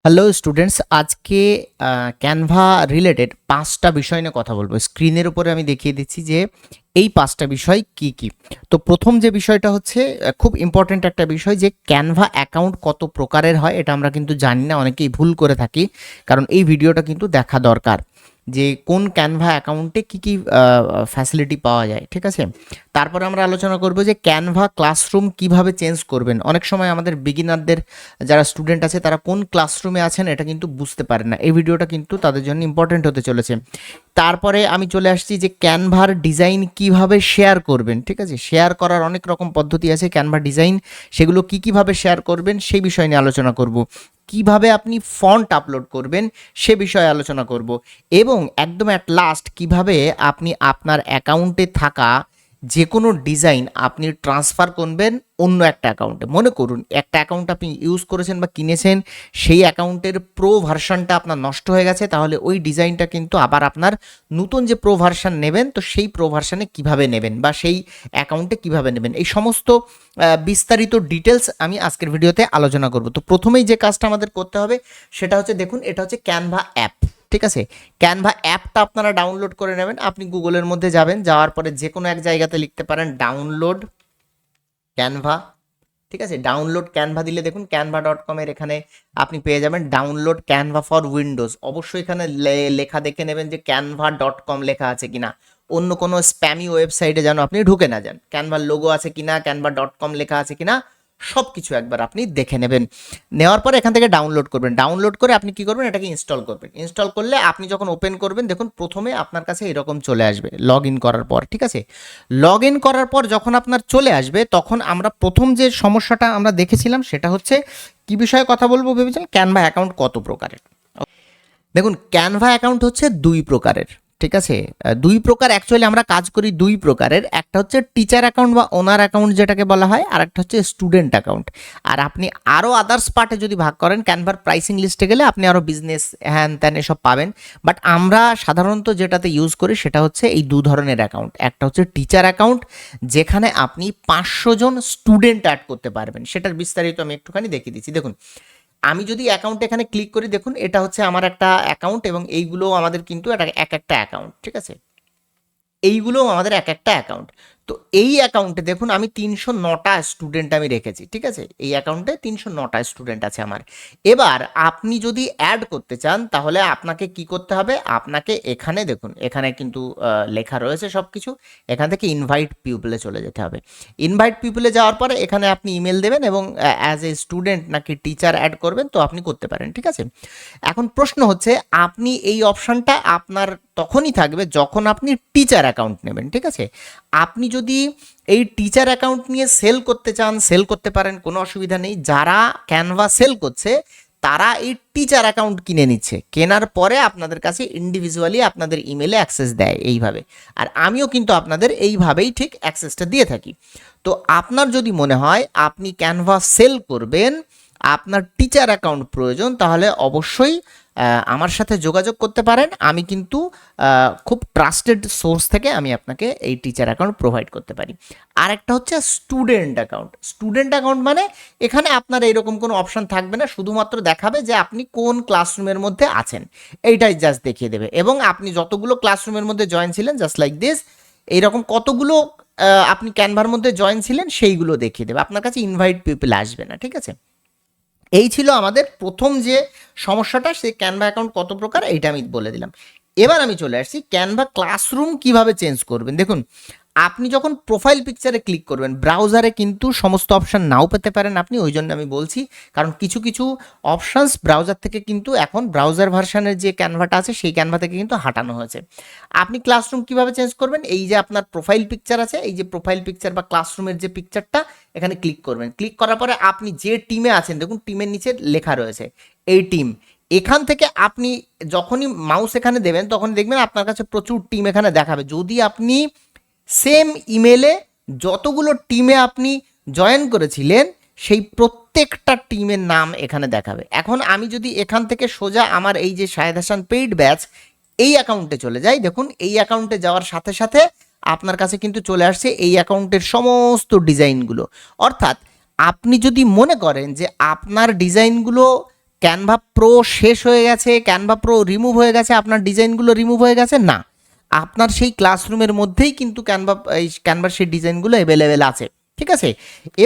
Hello students, আজকে Canva related 5টা বিষয় নিয়ে কথা বলবো। স্ক্রিনের উপরে আমি দেখিয়ে দিচ্ছি যে এই 5টা বিষয় কি কি। তো প্রথম যে বিষয়টা হচ্ছে খুব ইম্পর্ট্যান্ট একটা বিষয়, যে ক্যানভা অ্যাকাউন্ট কত প্রকারের হয় এটা আমরা কিন্তু জানি না, অনেকেই ভুল করে থাকি। কারণ এই ভিডিওটা কিন্তু দেখা দরকার যে কোন ক্যানভা অ্যাকাউন্টে কী কী ফ্যাসিলিটি পাওয়া যায়, ঠিক আছে। তারপরে আমরা আলোচনা করব যে ক্যানভা ক্লাসরুম কিভাবে চেঞ্জ করবেন। অনেক সময় আমাদের বিগিনারদের যারা স্টুডেন্ট আছে তারা কোন ক্লাসরুমে আছেন এটা কিন্তু বুঝতে পারে না। এই ভিডিওটা কিন্তু তাদের জন্য ইম্পর্টেন্ট হতে চলেছে। তারপরে আমি চলে আসছি যে ক্যানভার ডিজাইন কিভাবে শেয়ার করবেন, ঠিক আছে। শেয়ার করার অনেক রকম পদ্ধতি আছে ক্যানভা ডিজাইন, সেগুলো কীভাবে শেয়ার করবেন সেই বিষয় নিয়ে আলোচনা করব। কিভাবে আপনি ফন্ট আপলোড করবেন সে বিষয়ে আলোচনা করব, এবং একদম অ্যাট লাস্ট কিভাবে আপনি আপনার অ্যাকাউন্টে থাকা যে কোনো ডিজাইন আপনি ট্রান্সফার করবেন অন্য একটা অ্যাকাউন্টে। মনে করুন একটা অ্যাকাউন্ট আপনি ইউজ করেছেন বা কিনেছেন, সেই অ্যাকাউন্টের প্রো ভার্সানটা আপনার নষ্ট হয়ে গেছে, তাহলে ওই ডিজাইনটা কিন্তু আবার আপনার নতুন যে প্রো ভার্সান নেবেন, তো সেই প্রো ভার্সানে কীভাবে নেবেন বা সেই অ্যাকাউন্টে কীভাবে নেবেন, এই সমস্ত বিস্তারিত ডিটেলস আমি আজকের ভিডিওতে আলোচনা করব। তো প্রথমেই যে কাজটা আমাদের করতে হবে সেটা হচ্ছে, দেখুন এটা হচ্ছে ক্যানভা অ্যাপ, ঠিক আছে। ক্যানভা অ্যাপটা আপনারা ডাউনলোড করে নেবেন। আপনি গুগলের মধ্যে যাবেন, যাওয়ার পরে যে কোনো এক জায়গাতে লিখতে পারেন ডাউনলোড ক্যানভা, ঠিক আছে। ডাউনলোড ক্যানভা দিলে দেখুন canva.com এর এখানে আপনি পেয়ে যাবেন ডাউনলোড ক্যানভা ফর উইন্ডোজ। অবশ্যই এখানে লেখা দেখে নেবেন যে canva.com লেখা আছে কিনা, অন্য কোনো স্প্যামি ওয়েবসাইটে যেন আপনি ঢুকে না যান। ক্যানভার লোগো আছে কিনা, canva.com লেখা আছে কিনা, সব কিছু একবার আপনি দেখে নেবেন। নেওয়ার পরে এখান থেকে ডাউনলোড করবেন। ডাউনলোড করে আপনি কি করবেন, এটাকে ইনস্টল করবেন। ইনস্টল করলে আপনি যখন ওপেন করবেন, দেখুন প্রথমে আপনার কাছে এরকম চলে আসবে লগ ইন করার পর, ঠিক আছে। লগ ইন করার পর যখন আপনার চলে আসবে, তখন আমরা প্রথম যে সমস্যাটা আমরা দেখেছিলাম সেটা হচ্ছে কি বিষয়ে কথা বলবো ভেবেছিলাম, ক্যানভা অ্যাকাউন্ট কত প্রকারের। দেখুন ক্যানভা অ্যাকাউন্ট হচ্ছে দুই প্রকারের, ঠিক আছে। দুই প্রকার, অ্যাকচুয়ালি আমরা কাজ করি দুই প্রকারের। একটা হচ্ছে টিচার অ্যাকাউন্ট বা ওনার অ্যাকাউন্ট যেটাকে বলা হয়, আর একটা হচ্ছে স্টুডেন্ট অ্যাকাউন্ট। আর আপনি আরও আদার্স পার্টে যদি ভাগ করেন, ক্যানভার প্রাইসিং লিস্টে গেলে আপনি আরও বিজনেস হ্যান ত্যান এসব পাবেন। বাট আমরা সাধারণত যেটাতে ইউজ করি সেটা হচ্ছে এই দু ধরনের অ্যাকাউন্ট। একটা হচ্ছে টিচার অ্যাকাউন্ট, যেখানে আপনি 500 জন স্টুডেন্ট অ্যাড করতে পারবেন। সেটার বিস্তারিত আমি একটুখানি দেখিয়ে দিচ্ছি। দেখুন আমি যদি অ্যাকাউন্ট এখানে ক্লিক করি, দেখুন এটা হচ্ছে আমার একটা অ্যাকাউন্ট, এবং এইগুলো আমাদের কিন্তু এক একটা অ্যাকাউন্ট, ঠিক আছে। এইগুলো আমাদের এক একটা অ্যাকাউন্ট। তো এই অ্যাকাউন্টে দেখুন আমি 309টা স্টুডেন্ট আমি রেখেছি, ঠিক আছে। এই অ্যাকাউন্টে 309টা স্টুডেন্ট আছে আমার। এবার আপনি যদি অ্যাড করতে চান তাহলে আপনাকে কি করতে হবে, আপনাকে এখানে দেখুন এখানে কিন্তু লেখা রয়েছে সব কিছু। এখান থেকে ইনভাইট পিপলে চলে যেতে হবে। ইনভাইট পিপলে যাওয়ার পরে এখানে আপনি ইমেল দেবেন, এবং অ্যাজ এ স্টুডেন্ট নাকি টিচার অ্যাড করবেন, তো আপনি করতে পারেন, ঠিক আছে। এখন প্রশ্ন হচ্ছে, আপনি এই অপশানটা আপনার তখনই থাকবে যখন আপনি টিচার অ্যাকাউন্ট নেবেন, ঠিক আছে। আপনি যদি এই টিচার অ্যাকাউন্ট নিয়ে সেল করতে চান, সেল করতে পারেন, কোনো অসুবিধা নেই। যারা ক্যানভা সেল করছে তারা এই টিচার অ্যাকাউন্ট কিনে নিচ্ছে, কেনার পরে আপনাদের কাছে ইন্ডিভিজুয়ালি আপনাদের ইমেলে অ্যাক্সেস দেয় এইভাবে। আর আমিও কিন্তু আপনাদের এইভাবেই ঠিক অ্যাক্সেসটা দিয়ে থাকি। তো আপনার যদি মনে হয় আপনি ক্যানভা সেল করবেন, আপনার টিচার অ্যাকাউন্ট প্রয়োজন, তাহলে অবশ্যই আমার সাথে যোগাযোগ করতে পারেন। আমি কিন্তু খুব ট্রাস্টেড সোর্স থেকে আমি আপনাকে এই টিচার অ্যাকাউন্ট প্রোভাইড করতে পারি। আর একটা হচ্ছে স্টুডেন্ট অ্যাকাউন্ট। স্টুডেন্ট অ্যাকাউন্ট মানে এখানে আপনার এরকম কোনো অপশান থাকবে না, শুধুমাত্র দেখাবে যে আপনি কোন ক্লাসরুমের মধ্যে আছেন, এইটাই জাস্ট দেখিয়ে দেবে। এবং আপনি যতগুলো ক্লাসরুমের মধ্যে জয়েন ছিলেন, জাস্ট লাইক দিস, এইরকম কতগুলো আপনি ক্যানভার মধ্যে জয়েন ছিলেন সেইগুলো দেখিয়ে দেবে, আপনার কাছে ইনভাইট পিপল আসবে না, ঠিক আছে। এই ছিল আমাদের প্রথম যে সমস্যাটা, সেই ক্যানভা অ্যাকাউন্ট কত প্রকার এইটা আমি বলে দিলাম। এবার আমি চলে আসছি ক্যানভা ক্লাসরুম কিভাবে চেঞ্জ করবেন। দেখুন আপনি যখন প্রোফাইল পিকচারে ক্লিক করবেন, ব্রাউজারে কিন্তু সমস্ত অপশান নাও পেতে পারেন আপনি, ওই জন্য আমি বলছি, কারণ কিছু কিছু অপশানস ব্রাউজার থেকে কিন্তু এখন ব্রাউজার ভার্সানের যে ক্যানভাটা আছে সেই ক্যানভা থেকে কিন্তু হাঁটানো হয়েছে। আপনি ক্লাসরুম কিভাবে চেঞ্জ করবেন, এই যে আপনার প্রোফাইল পিকচার আছে, এই যে প্রোফাইল পিকচার বা ক্লাসরুমের যে পিকচারটা, এখানে ক্লিক করবেন। ক্লিক করার পরে আপনি যে টিমে আছেন, দেখুন টিমের নিচে লেখা রয়েছে এই টিম। এখান থেকে আপনি যখনই মাউস এখানে দেবেন তখন দেখবেন আপনার কাছে প্রচুর টিম এখানে দেখাবে। যদি আপনি সেম ইমেলে যতগুলো টিমে আপনি জয়েন করেছিলেন সেই প্রত্যেকটা টিমের নাম এখানে দেখাবে। এখন আমি যদি এখান থেকে সোজা আমার এই যে শাহেদ হাসান পেইড ব্যাচ এই অ্যাকাউন্টে চলে যাই, দেখুন এই অ্যাকাউন্টে যাওয়ার সাথে সাথে আপনার কাছে কিন্তু চলে আসছে এই অ্যাকাউন্টের সমস্ত ডিজাইনগুলো। অর্থাৎ আপনি যদি মনে করেন যে আপনার ডিজাইনগুলো ক্যানভা প্রো শেষ হয়ে গেছে, ক্যানভা প্রো রিমুভ হয়ে গেছে, আপনার ডিজাইনগুলো রিমুভ হয়ে গেছে, না, আপনার সেই ক্লাসরুমের মধ্যেই কিন্তু ক্যানভার সেই ডিজাইনগুলো অ্যাভেলেবেল আছে, ঠিক আছে।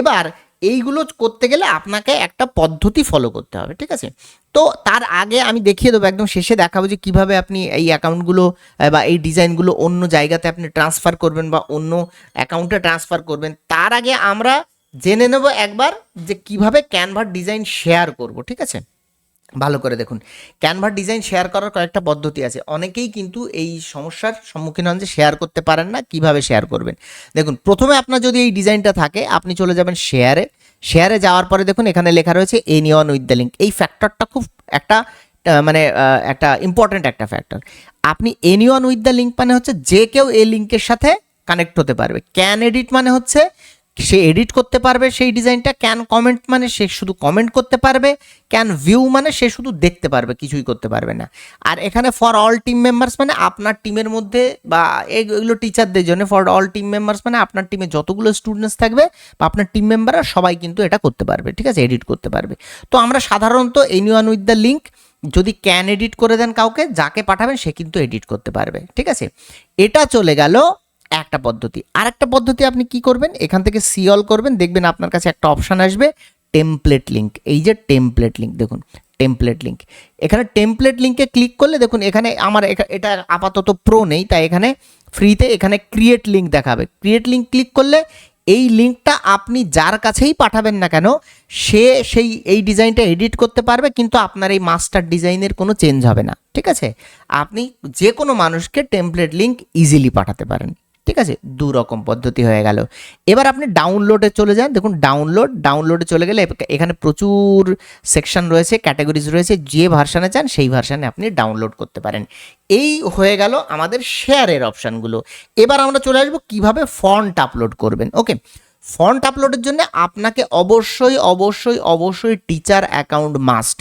এবার এইগুলো করতে গেলে আপনাকে একটা পদ্ধতি ফলো করতে হবে, ঠিক আছে। তো তার আগে আমি দেখিয়ে দেবো, একদম শেষে দেখাবো যে কিভাবে আপনি এই অ্যাকাউন্টগুলো বা এই ডিজাইনগুলো অন্য জায়গাতে আপনি ট্রান্সফার করবেন বা অন্য অ্যাকাউন্টে ট্রান্সফার করবেন। তার আগে আমরা জেনে নেব একবার যে কিভাবে ক্যানভার ডিজাইন শেয়ার করব, ঠিক আছে। ভালো করে দেখুন, ক্যানভার ডিজাইন শেয়ার করার কয়েকটা পদ্ধতি আছে। অনেকেই কিন্তু এই সমস্যার সম্মুখীন হন যে শেয়ার করতে পারেন না, কিভাবে শেয়ার করবেন। দেখুন, প্রথমে আপনার যদি এই ডিজাইনটা থাকে, আপনি চলে যাবেন শেয়ারে। শেয়ারে যাওয়ার পরে দেখুন এখানে লেখা রয়েছে এনিওয়ান উইথ দ্য লিঙ্ক। এই ফ্যাক্টরটা খুব একটা একটা ইম্পর্ট্যান্ট একটা ফ্যাক্টর। আপনি এনিওয়ান উইথ দ্য লিঙ্ক মানে হচ্ছে যে কেউ এই লিঙ্কের সাথে কানেক্ট হতে পারবে। ক্যান এডিট মানে হচ্ছে সে এডিট করতে পারবে সেই ডিজাইনটা। ক্যান কমেন্ট মানে সে শুধু কমেন্ট করতে পারবে। ক্যান ভিউ মানে সে শুধু দেখতে পারবে, কিছুই করতে পারবে না। আর এখানে ফর অল টিম মেম্বার্স মানে আপনার টিমের মধ্যে, বা এগুলো টিচারদের জন্য। ফর অল টিম মেম্বার্স মানে আপনার টিমে যতগুলো স্টুডেন্টস থাকবে বা আপনার টিম মেম্বাররা সবাই কিন্তু এটা করতে পারবে, ঠিক আছে, এডিট করতে পারবে। তো আমরা সাধারণত এনিওয়ান উইথ দ্য লিঙ্ক যদি ক্যান এডিট করে দেন কাউকে, যাকে পাঠাবেন সে কিন্তু এডিট করতে পারবে, ঠিক আছে। এটা চলে গেল একটা পদ্ধতি। আরেকটা পদ্ধতি আপনি কি করবেন, এখান থেকে সি অল করবেন, দেখবেন আপনার কাছে একটা অপশান আসবে টেমপ্লেট লিঙ্ক। এই যে টেমপ্লেট লিঙ্ক, দেখুন টেমপ্লেট লিঙ্ক। এখানে টেমপ্লেট লিঙ্কে ক্লিক করলে দেখুন এখানে আমার এটা আপাতত প্রো নেই, তাই এখানে ফ্রিতে এখানে ক্রিয়েট লিঙ্ক দেখাবে। ক্রিয়েট লিঙ্ক ক্লিক করলে এই লিঙ্কটা আপনি যার কাছেই পাঠাবেন না কেন, সে এই ডিজাইনটা এডিট করতে পারবে, কিন্তু আপনার এই মাস্টার ডিজাইনের কোনো চেঞ্জ হবে না, ঠিক আছে। আপনি যে কোনো মানুষকে টেমপ্লেট লিঙ্ক ইজিলি পাঠাতে পারেন, ঠিক আছে। দু রকম পদ্ধতি হয়ে গেল। এবার আপনি ডাউনলোডে চলে যান। দেখুন ডাউনলোডে চলে গেলে এখানে প্রচুর সেকশন রয়েছে, ক্যাটাগরিজ রয়েছে। যে ভার্সানে চান সেই ভার্সানে আপনি ডাউনলোড করতে পারেন। এই হয়ে গেল আমাদের শেয়ারের অপশানগুলো। এবার আমরা চলে আসবো কিভাবে ফন্ট আপলোড করবেন। ওকে, ফন্ট আপলোডের জন্য আপনাকে অবশ্যই teacher account must.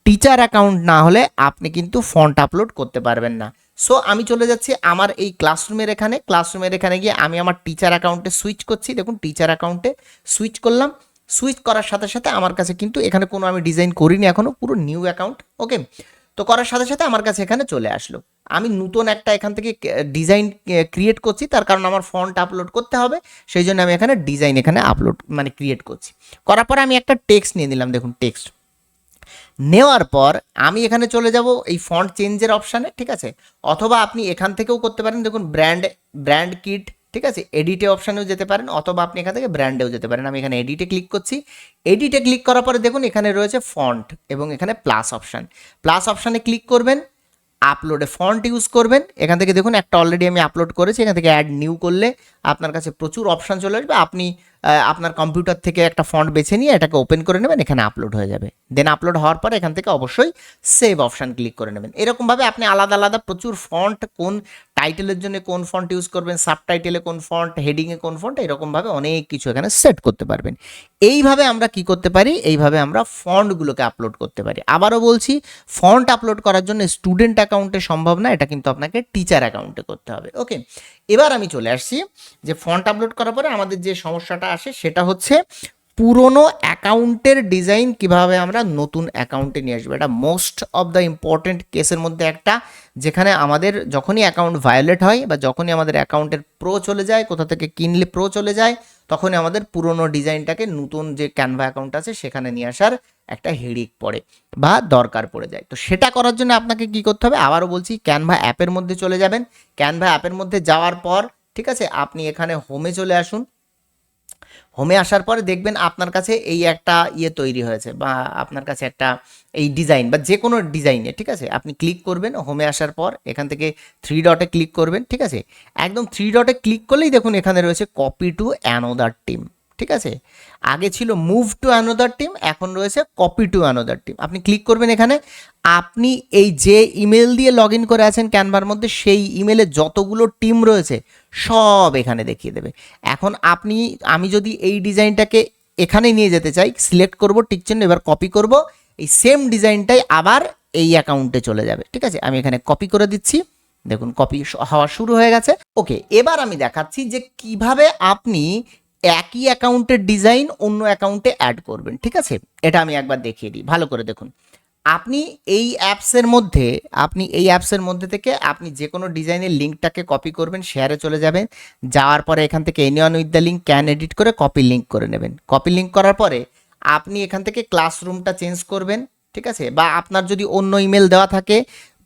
Teacher account না হলে আপনি কিন্তু ফন্ট আপলোড করতে পারবেন না। সো আমি চলে যাচ্ছি আমার এই ক্লাসরুমের এখানে গিয়ে আমি আমার টিচার অ্যাকাউন্টে সুইচ করছি। দেখুন টিচার অ্যাকাউন্টে সুইচ করলাম। সুইচ করার সাথে সাথে আমার কাছে কিন্তু এখানে কোনো আমি ডিজাইন করিনি এখনও, পুরো নিউ অ্যাকাউন্ট। ওকে, তো করার সাথে সাথে আমার কাছে এখানে চলে আসলো। আমি নতুন একটা এখান থেকে ডিজাইন ক্রিয়েট করছি, তার কারণ আমার ফন্ট আপলোড করতে হবে, সেই জন্য আমি এখানে ডিজাইন আপলোড ক্রিয়েট করছি। করার পরে আমি একটা টেক্সট নিয়ে নিলাম। দেখুন টেক্সট নেওয়ার পর আমি এখানে চলে যাব এই ফন্ট চেঞ্জের অপশানে, ঠিক আছে। অথবা আপনি এখান থেকেও করতে পারেন। দেখুন ব্র্যান্ড কিট, ঠিক আছে, এডিটে অপশানেও যেতে পারেন, অথবা আপনি এখান থেকে ব্র্যান্ডেও যেতে পারেন। আমি এখানে এডিটে ক্লিক করছি। এডিটে ক্লিক করার পরে দেখুন এখানে রয়েছে ফন্ট এবং এখানে প্লাস অপশানে ক্লিক করবেন। আপলোডে ফন্ট ইউজ করবেন। এখান থেকে দেখুন একটা অলরেডি আমি আপলোড করেছি, এখান থেকে অ্যাড নিউ করলে আপনার কাছে প্রচুর অপশান চলে আসবে। আপনি আপনার কম্পিউটার থেকে একটা ফন্ট বেছে নিয়ে এটাকে ওপেন করে নেবেন, এখানে আপলোড হয়ে যাবে। দেন আপলোড হওয়ার পর এখান থেকে অবশ্যই সেভ অপশান ক্লিক করে নেবেন। এরকমভাবে আপনি আলাদা প্রচুর ফন্ট, কোন টাইটেলের জন্য কোন ফন্ট ইউজ করবেন, সাব টাইটেলে কোন ফন্ট, হেডিংয়ে কোন ফন্ট, এরকমভাবে অনেক কিছু এখানে সেট করতে পারবেন। এইভাবে আমরা কি করতে পারি, এইভাবে আমরা ফন্টগুলোকে আপলোড করতে পারি। আবারও বলছি, ফন্ট আপলোড করার জন্য স্টুডেন্ট অ্যাকাউন্টে সম্ভব না, এটা কিন্তু আপনাকে টিচার অ্যাকাউন্টে করতে হবে। ওকে, এবার আমি চলে আসছি যে ফন্ট আপলোড করার পরে আমাদের যে সমস্যাটা আসে সেটা হচ্ছে পুরনো অ্যাকাউন্টের ডিজাইন কিভাবে আমরা নতুন অ্যাকাউন্টে নিয়ে আসবো। এটা মোস্ট অফ দ্য ইম্পর্টেন্ট কেসের মধ্যে একটা, যেখানে আমাদের যখনই অ্যাকাউন্ট ভায়োলেট হয় বা যখনই আমাদের অ্যাকাউন্টের প্রো চলে যায়, কোথা থেকে কিনলে প্রো চলে যায়, তখনই আমাদের পুরনো ডিজাইনটাকে নতুন যে ক্যানভা অ্যাকাউন্ট আছে সেখানে নিয়ে আসার একটা হেডিক পড়ে বা দরকার পড়ে যায়। তো সেটা করার জন্য আপনাকে কি করতে হবে, আবারও বলছি, ক্যানভা অ্যাপের মধ্যে চলে যাবেন। ক্যানভা অ্যাপের মধ্যে যাওয়ার পর, ঠিক আছে, আপনি এখানে হোমে চলে আসুন। হোমে আসার পরে দেখবেন আপনার কাছে এই একটা তৈরি হয়েছে, বা আপনার কাছে একটা এই ডিজাইন বা যে কোনো ডিজাইনে, ঠিক আছে, আপনি ক্লিক করবেন। হোমে আসার পর এখান থেকে 3 ডটে ক্লিক করবেন, ঠিক আছে। একদম 3 ডটে ক্লিক করলেই দেখুন এখানে রয়েছে কপি টু অ্যানোদার টিম, ঠিক আছে। আগে ছিল মুভ টু অ্যানোদার টিম, এখন রয়েছে কপি টু অ্যানোদার টিম। আপনি ক্লিক করবেন এখানে। আপনি এই যে ইমেল দিয়ে লগ ইন করে আছেন ক্যানভার মধ্যে, সেই ইমেলে যতগুলো টিম রয়েছে সব এখানে দেখিয়ে দেবে। এখন আমি যদি এই ডিজাইনটাকে এখানে নিয়ে যেতে চাই, সিলেক্ট করব, টিক চিহ্ন, এবার কপি করব, এই সেম ডিজাইনটাই আবার এই অ্যাকাউন্টে চলে যাবে, ঠিক আছে। আমি এখানে কপি করে দিচ্ছি। দেখুন কপি হওয়া শুরু হয়ে গেছে। ওকে, এবার আমি দেখাচ্ছি যে কিভাবে আপনি একই অ্যাকাউন্টের ডিজাইন অন্য অ্যাকাউন্টে অ্যাড করবেন, ঠিক আছে। এটা আমি একবার দেখিয়ে দিই, ভালো করে দেখুন। আপনি এই অ্যাপসের মধ্যে থেকে আপনি যে কোনো ডিজাইনের লিঙ্কটাকে কপি করবেন, শেয়ারে চলে যাবেন, যাওয়ার পরে এখান থেকে anyone with the link can edit করে কপি লিঙ্ক করে নেবেন। কপি লিঙ্ক করার পরে আপনি এখান থেকে ক্লাসরুমটা চেঞ্জ করবেন, ঠিক আছে? বা আপনার যদি অন্য ইমেল দেওয়া থাকে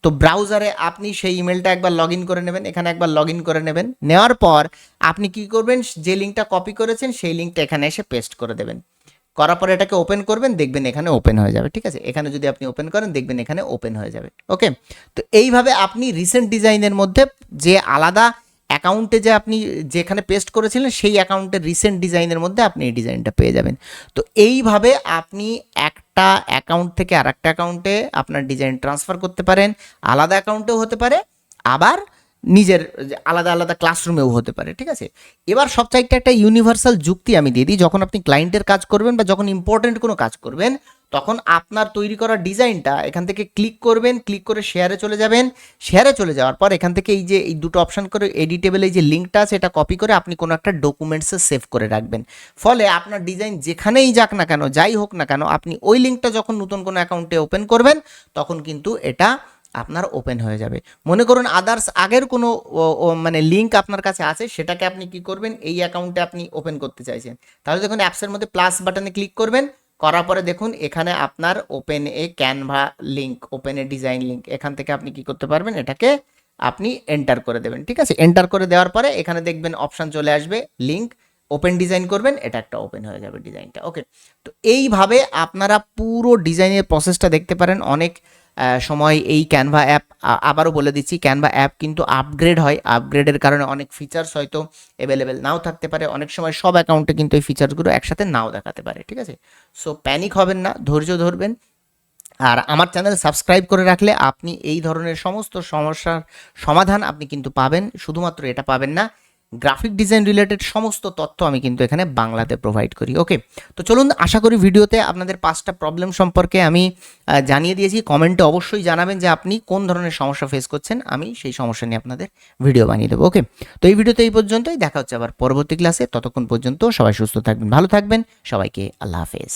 তো ব্রাউজারে আপনি সেই ইমেলটা একবার লগ ইন করে নেবেন, এখানে একবার লগ ইন করে নেবেন। নেওয়ার পর আপনি কি করবেন, যে লিঙ্কটা কপি করেছেন সেই লিঙ্কটা এখানে এসে পেস্ট করে দেবেন। করার পরে এটাকে ওপেন করবেন, দেখবেন এখানে ওপেন হয়ে যাবে, ঠিক আছে? এখানে যদি আপনি ওপেন করেন দেখবেন এখানে ওপেন হয়ে যাবে। ওকে, তো এইভাবে আপনি রিসেন্ট ডিজাইনের মধ্যে যে আলাদা অ্যাকাউন্টে যে আপনি যেখানে পেস্ট করেছিলেন সেই অ্যাকাউন্টের রিসেন্ট ডিজাইনের মধ্যে আপনি এই ডিজাইনটা পেয়ে যাবেন। তো এইভাবে আপনি একটা অ্যাকাউন্ট থেকে আর একটা অ্যাকাউন্টে আপনার ডিজাইন ট্রান্সফার করতে পারেন, আলাদা অ্যাকাউন্টেও হতে পারে, আবার নিজের আলাদা আলাদা ক্লাসরুমেও হতে পারে, ঠিক আছে? এবার সবচাইতে একটা ইউনিভার্সাল যুক্তি আমি দিয়ে দিই, যখন আপনি ক্লায়েন্টের কাজ করবেন বা যখন ইম্পর্টেন্ট কোনো কাজ করবেন, তখন আপনার তৈরি করা ডিজাইনটা এখান থেকে ক্লিক করবেন, ক্লিক করে শেয়ারে চলে যাবেন। শেয়ারে চলে যাওয়ার পর এখান থেকে এই যে এই দুটো অপশান করে এডিটেবল এই যে লিঙ্কটা আছে এটা কপি করে আপনি কোনো একটা ডকুমেন্টসে সেভ করে রাখবেন। ফলে আপনার ডিজাইন যেখানেই যাক না কেন, যাই হোক না কেন, আপনি ওই লিঙ্কটা যখন নতুন কোনো অ্যাকাউন্টে ওপেন করবেন তখন কিন্তু এটা আপনার ওপেন হয়ে যাবে। মনে করুন আদার্স আগের কোনো মানে লিঙ্ক আপনার কাছে আছে, সেটাকে আপনি কি করবেন, এই অ্যাকাউন্টে আপনি ওপেন করতে চাইছেন, তাহলে দেখুন অ্যাপসের মধ্যে প্লাস বাটনে ক্লিক করবেন, করার পরে দেখুন এখানে আপনার ওপেন এ ক্যানভা লিঙ্ক, ওপেন এ ডিজাইন লিঙ্ক, এখান থেকে আপনি কি করতে পারবেন, এটাকে আপনি এন্টার করে দেবেন, ঠিক আছে? এন্টার করে দেওয়ার পরে এখানে দেখবেন অপশান চলে আসবে লিঙ্ক, ওপেন ডিজাইন করবেন, এটা একটা ওপেন হয়ে যাবে ডিজাইনটা। ওকে, তো এইভাবে আপনারা পুরো ডিজাইনের প্রসেসটা দেখতে পারেন। অনেক সময় এই ক্যানভা অ্যাপ, আবারও বলে দিচ্ছি, ক্যানভা অ্যাপ কিন্তু আপগ্রেড হয়, আপগ্রেডের কারণে অনেক ফিচার্স হয়তো অ্যাভেলেবেল নাও থাকতে পারে, অনেক সময় সব অ্যাকাউন্টে কিন্তু এই ফিচার্সগুলো একসাথে নাও দেখাতে পারে, ঠিক আছে? সো প্যানিক হবেন না, ধৈর্য ধরবেন। আর আমার চ্যানেল সাবস্ক্রাইব করে রাখলে আপনি এই ধরনের সমস্ত সমস্যার সমাধান আপনি কিন্তু পাবেন। শুধুমাত্র এটা পাবেন না, গ্রাফিক ডিজাইন রিলেটেড সমস্ত তথ্য আমি কিন্তু এখানে বাংলাতে প্রোভাইড করি। ওকে, তো চলুন, আশা করি ভিডিওতে আপনাদের 5টা প্রবলেম সম্পর্কে আমি জানিয়ে দিয়েছি। কমেন্টে অবশ্যই জানাবেন যে আপনি কোন ধরনের সমস্যা ফেস করছেন, আমি সেই সমস্যা নিয়ে আপনাদের ভিডিও বানিয়ে দেবো। ওকে, তো এই ভিডিওতে এই পর্যন্তই, দেখা হচ্ছে আবার পরবর্তী ক্লাসে। ততক্ষণ পর্যন্ত সবাই সুস্থ থাকবেন, ভালো থাকবেন, সবাইকে আল্লাহ হাফেজ।